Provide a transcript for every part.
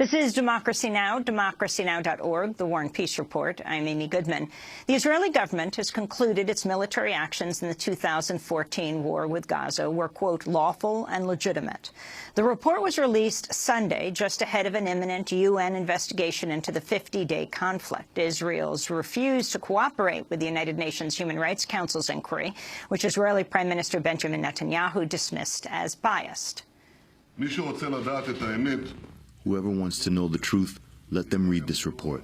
This is Democracy Now!, democracynow.org, the War and Peace Report. I'm Amy Goodman. The Israeli government has concluded its military actions in the 2014 war with Gaza were, quote, lawful and legitimate. The report was released Sunday, just ahead of an imminent UN investigation into the 50-day conflict. Israel's refused to cooperate with the United Nations Human Rights Council's inquiry, which Israeli Prime Minister Benjamin Netanyahu dismissed as biased. Whoever wants to know the truth, let them read this report.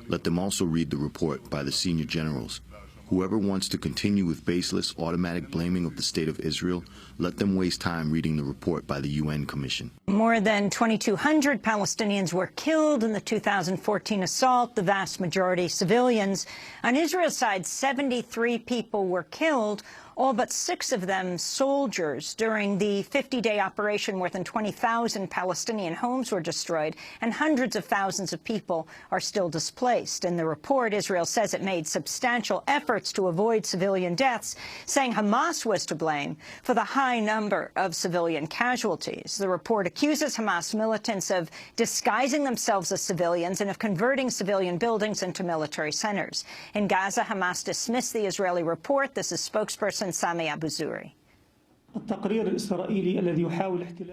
Let them also read the report by the senior generals. Whoever wants to continue with baseless, automatic blaming of the state of Israel, let them waste time reading the report by the UN Commission. More than 2,200 Palestinians were killed in the 2014 assault, the vast majority civilians. On Israel's side, 73 people were killed, all but 6 of them soldiers. During the 50-day operation, more than 20,000 Palestinian homes were destroyed, and hundreds of thousands of people are still displaced. In the report, Israel says it made substantial efforts to avoid civilian deaths, saying Hamas was to blame for the high number of civilian casualties. The report accuses Hamas militants of disguising themselves as civilians and of converting civilian buildings into military centers. In Gaza, Hamas dismissed the Israeli report. This is spokesperson Sami Abuzuri.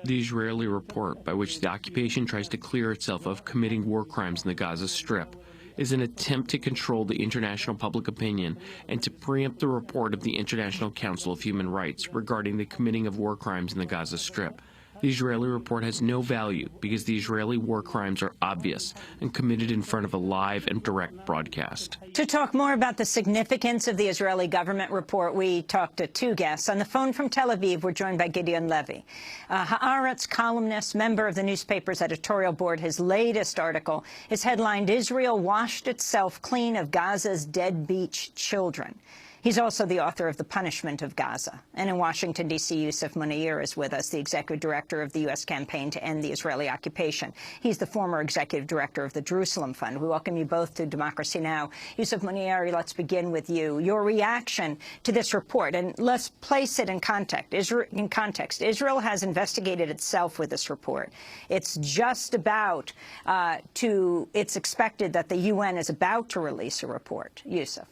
The Israeli report, by which the occupation tries to clear itself of committing war crimes in the Gaza Strip, is an attempt to control the international public opinion and to preempt the report of the International Council of Human Rights regarding the committing of war crimes in the Gaza Strip. The Israeli report has no value because the Israeli war crimes are obvious and committed in front of a live and direct broadcast. To talk more about the significance of the Israeli government report, we talked to 2 guests. On the phone from Tel Aviv, we're joined by Gideon Levy, Haaretz columnist, member of the newspaper's editorial board. His latest article is headlined, "Israel Washed Itself Clean of Gaza's Deadbeat Children." He's also the author of The Punishment of Gaza. And in Washington, D.C., Yusuf Munir is with us, the executive director of the U.S. campaign to end the Israeli occupation. He's the former executive director of the Jerusalem Fund. We welcome you both to Democracy Now! Yusuf Munir, let's begin with you. Your reaction to this report, and let's place it in context. Israel has investigated itself with this report. It's just about it's expected that the UN is about to release a report. Yusuf.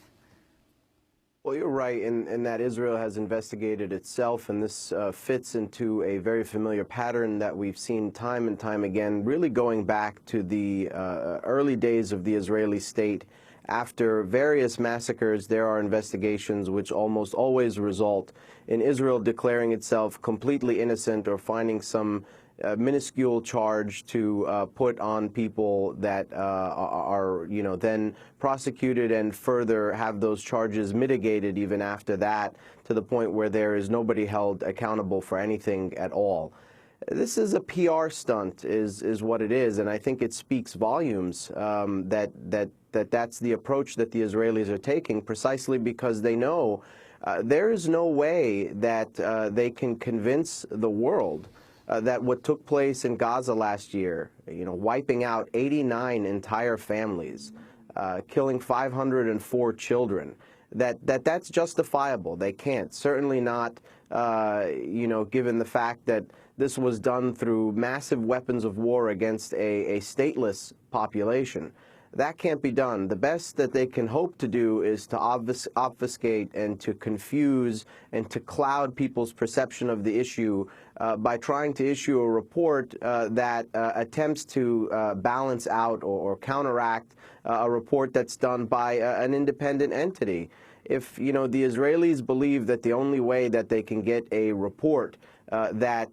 Well, you're right in that Israel has investigated itself, and this fits into a very familiar pattern that we've seen time and time again, really going back to the early days of the Israeli state. After various massacres, there are investigations which almost always result in Israel declaring itself completely innocent or finding some minuscule charge to put on people that are, then prosecuted and further have those charges mitigated even after that, to the point where there is nobody held accountable for anything at all. This is a PR stunt, is what it is, and I think it speaks volumes that's the approach that the Israelis are taking, precisely because they know there is no way that they can convince the world that what took place in Gaza last year, wiping out 89 entire families, killing 504 children, that's justifiable. They can't. Certainly not, given the fact that this was done through massive weapons of war against a stateless population. That can't be done. The best that they can hope to do is to obfuscate and to confuse and to cloud people's perception of the issue by trying to issue a report that attempts to balance out or counteract a report that's done by an independent entity. If, the Israelis believe that the only way that they can get a report that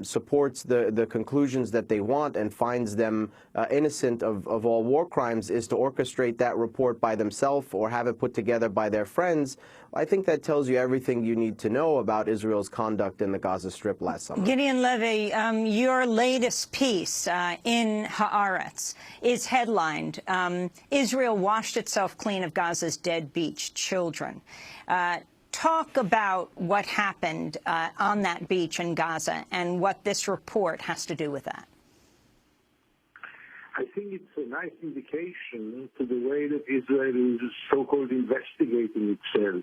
supports the conclusions that they want and finds them innocent of all war crimes is to orchestrate that report by themselves or have it put together by their friends, I think that tells you everything you need to know about Israel's conduct in the Gaza Strip last summer. Gideon Levy, your latest piece in Haaretz is headlined, Israel Washed Itself Clean of Gaza's Deadbeat Children. Talk about what happened on that beach in Gaza and what this report has to do with that. I think it's a nice indication to the way that Israel is so-called investigating itself.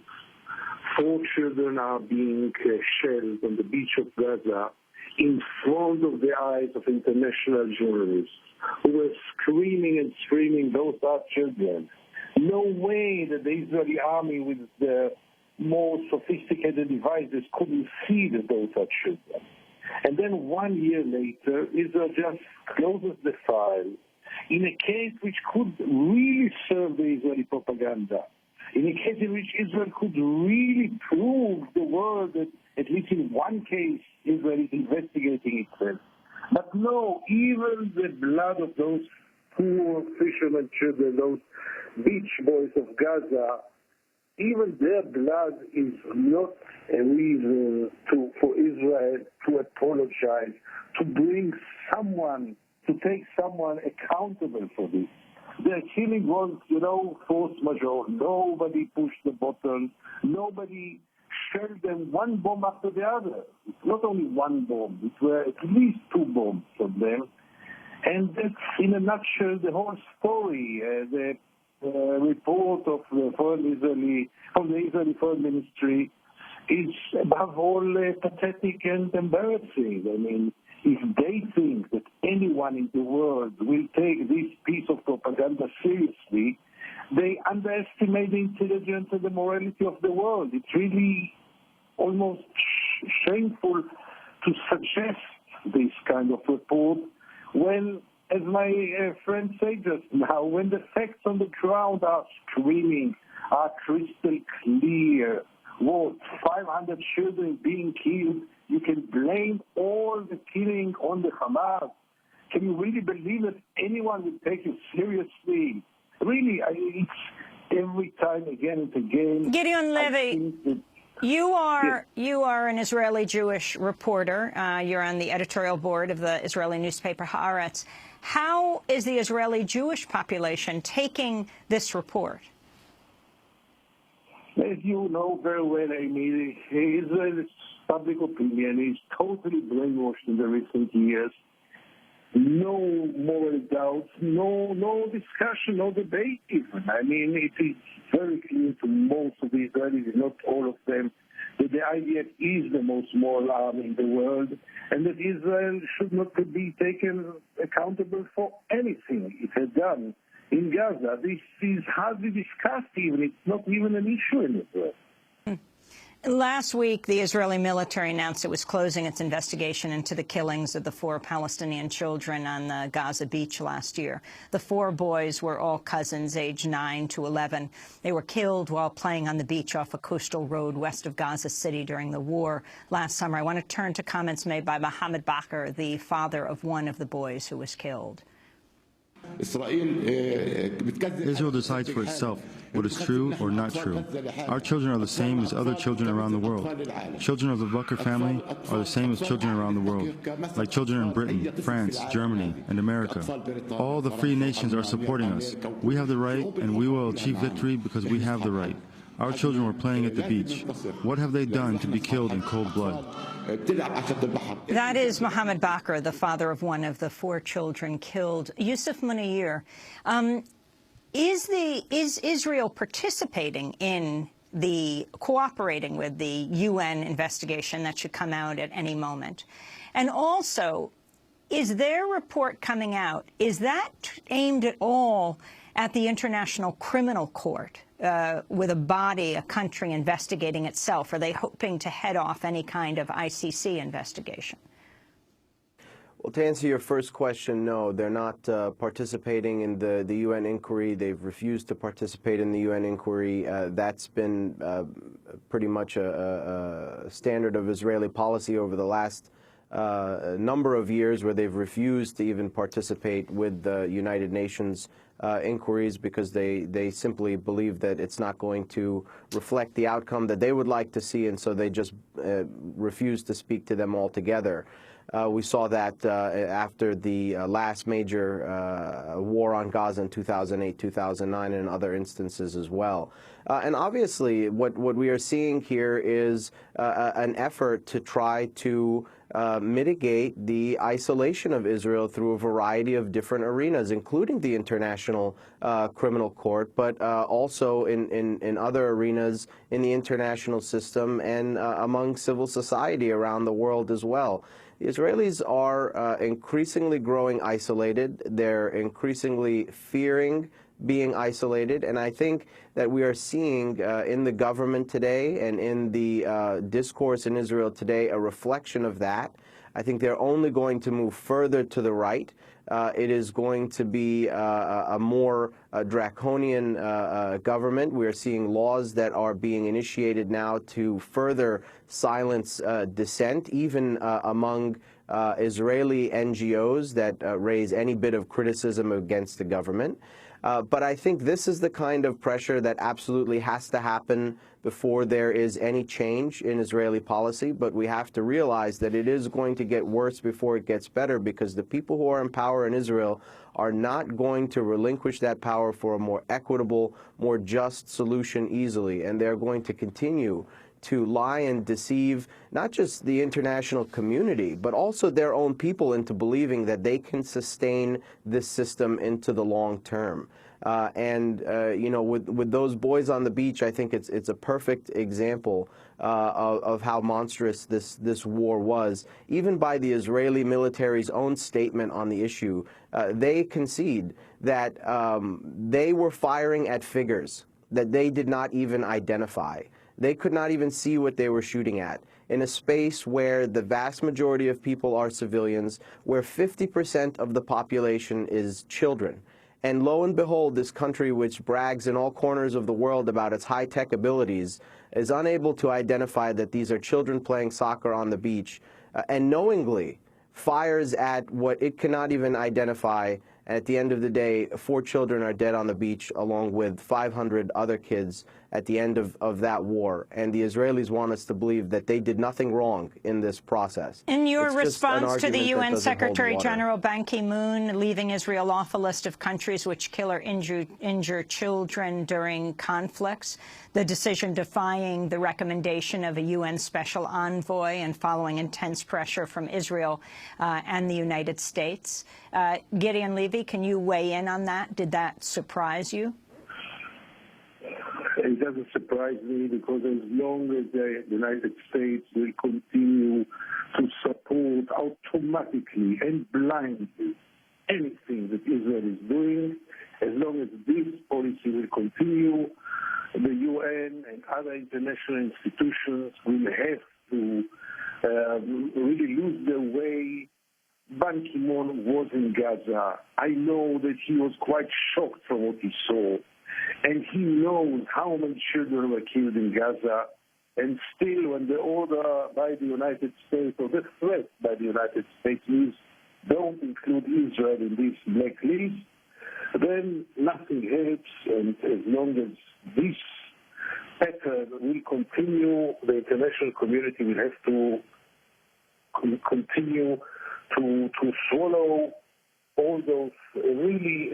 4 children are being shelled on the beach of Gaza in front of the eyes of international journalists. screaming and screaming, those are children. No way that the Israeli army with the more sophisticated devices couldn't see that those are children. And then 1 year later, Israel just closes the file in a case which could really serve the Israeli propaganda, in a case in which Israel could really prove the world that at least in one case Israel is investigating itself. But no, even the blood of those poor fishermen children, those beach boys of Gaza, even their blood is not a reason for Israel to apologize, to bring someone, to take someone accountable for this. Their killing was, force majeure. Nobody pushed the button. Nobody shelled them one bomb after the other. It's not only one bomb. It were at least two bombs from them. And that's, in a nutshell, the whole story. The report of the Israeli Foreign Ministry is above all pathetic and embarrassing. I mean, if they think that anyone in the world will take this piece of propaganda seriously, they underestimate the intelligence and the morality of the world. It's really almost shameful to suggest this kind of report when, as my friend said just now, when the facts on the ground are screaming, are crystal clear, what, 500 children being killed, you can blame all the killing on the Hamas. Can you really believe that anyone will take you seriously? Really, it's every time, again and again. Gideon Levy, you are an Israeli Jewish reporter. You're on the editorial board of the Israeli newspaper Haaretz. How is the Israeli Jewish population taking this report? As you know very well, Amy, Israel's public opinion is totally brainwashed in the recent years. No moral doubts, no discussion, no debate even. I mean, it is very clear to most of the Israelis, if not all of them, that the IDF is the most moral army in the world and that Israel should not be taken accountable for anything it has done in Gaza. This is hardly discussed even. It's not even an issue in Israel. Last week, the Israeli military announced it was closing its investigation into the killings of the 4 Palestinian children on the Gaza beach last year. The 4 boys were all cousins, aged 9 to 11. They were killed while playing on the beach off a coastal road west of Gaza City during the war last summer. I want to turn to comments made by Mohammed Bakr, the father of one of the boys who was killed. Israel decides for itself what is true or not true. Our children are the same as other children around the world. Children of the Bakr family are the same as children around the world, like children in Britain, France, Germany, and America. All the free nations are supporting us. We have the right, and we will achieve victory because we have the right. Our children were playing at the beach. What have they done to be killed in cold blood? That is Mohammed Bakr, the father of one of the 4 children killed. Yusuf Munir, is Israel participating in cooperating with the UN investigation that should come out at any moment? And also, is their report coming out, is that aimed at all at the International Criminal Court? With a body, a country investigating itself? Are they hoping to head off any kind of ICC investigation? Well, to answer your first question, no, they're not participating in the UN inquiry. They've refused to participate in the UN inquiry. That's been pretty much a standard of Israeli policy over the last number of years, where they've refused to even participate with the United Nations inquiries because they simply believe that it's not going to reflect the outcome that they would like to see, and so they just refuse to speak to them altogether. We saw that after the last major war on Gaza in 2008, 2009, and other instances as well. And obviously, what we are seeing here is an effort to try to mitigate the isolation of Israel through a variety of different arenas, including the International Criminal Court, but also in other arenas in the international system and among civil society around the world as well. the Israelis are increasingly growing isolated. They're increasingly fearing being isolated, and I think that we are seeing in the government today and in the discourse in Israel today a reflection of that. I think they're only going to move further to the right. It is going to be a more draconian government. We are seeing laws that are being initiated now to further silence dissent, even among Israeli NGOs that raise any bit of criticism against the government. But I think this is the kind of pressure that absolutely has to happen before there is any change in Israeli policy. But we have to realize that it is going to get worse before it gets better, because the people who are in power in Israel are not going to relinquish that power for a more equitable, more just solution easily. And they're going to continue to lie and deceive not just the international community, but also their own people into believing that they can sustain this system into the long term. You know, with those boys on the beach, I think it's a perfect example of how monstrous this war was. Even by the Israeli military's own statement on the issue, they concede that they were firing at figures that they did not even identify. They could not even see what they were shooting at, in a space where the vast majority of people are civilians, where 50% of the population is children. And lo and behold, this country, which brags in all corners of the world about its high-tech abilities, is unable to identify that these are children playing soccer on the beach, and knowingly fires at what it cannot even identify. At the end of the day, 4 children are dead on the beach, along with 500 other kids at the end of that war. And the Israelis want us to believe that they did nothing wrong in this process. In your response to the UN Secretary General Ban Ki-moon leaving Israel off a list of countries which kill or injure children during conflicts, the decision defying the recommendation of a UN special envoy and following intense pressure from Israel and the United States. Gideon Levy, can you weigh in on that? Did that surprise you? It doesn't surprise me, because as long as the United States will continue to support automatically and blindly anything that Israel is doing, as long as this policy will continue, the UN and other international institutions will have to really lose their way. Ban Ki-moon was in Gaza. I know that he was quite shocked from what he saw. And he knows how many children were killed in Gaza. And still, when the order by the United States, or the threat by the United States is, don't include Israel in this blacklist, then nothing helps. And as long as this pattern will continue, the international community will have to continue to swallow all those really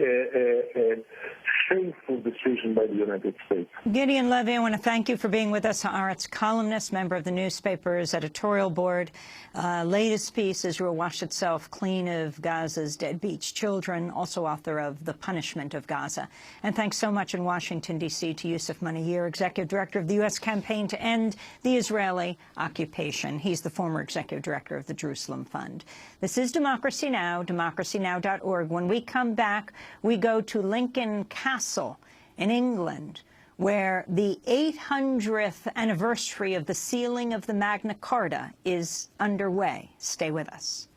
shameful decisions by the United States. Gideon Levy, I want to thank you for being with us. Haaretz columnist, member of the newspaper's editorial board. Latest piece, Israel washed itself clean of Gaza's dead beach children, also author of The Punishment of Gaza. And thanks so much in Washington, D.C. to Yousef Munayyer, executive director of the U.S. campaign to end the Israeli occupation. He's the former executive director of the Jerusalem Fund. This is Democracy Now!, democracynow.org. When we come back, we go to Lincoln Castle in England, where the 800th anniversary of the sealing of the Magna Carta is underway. Stay with us.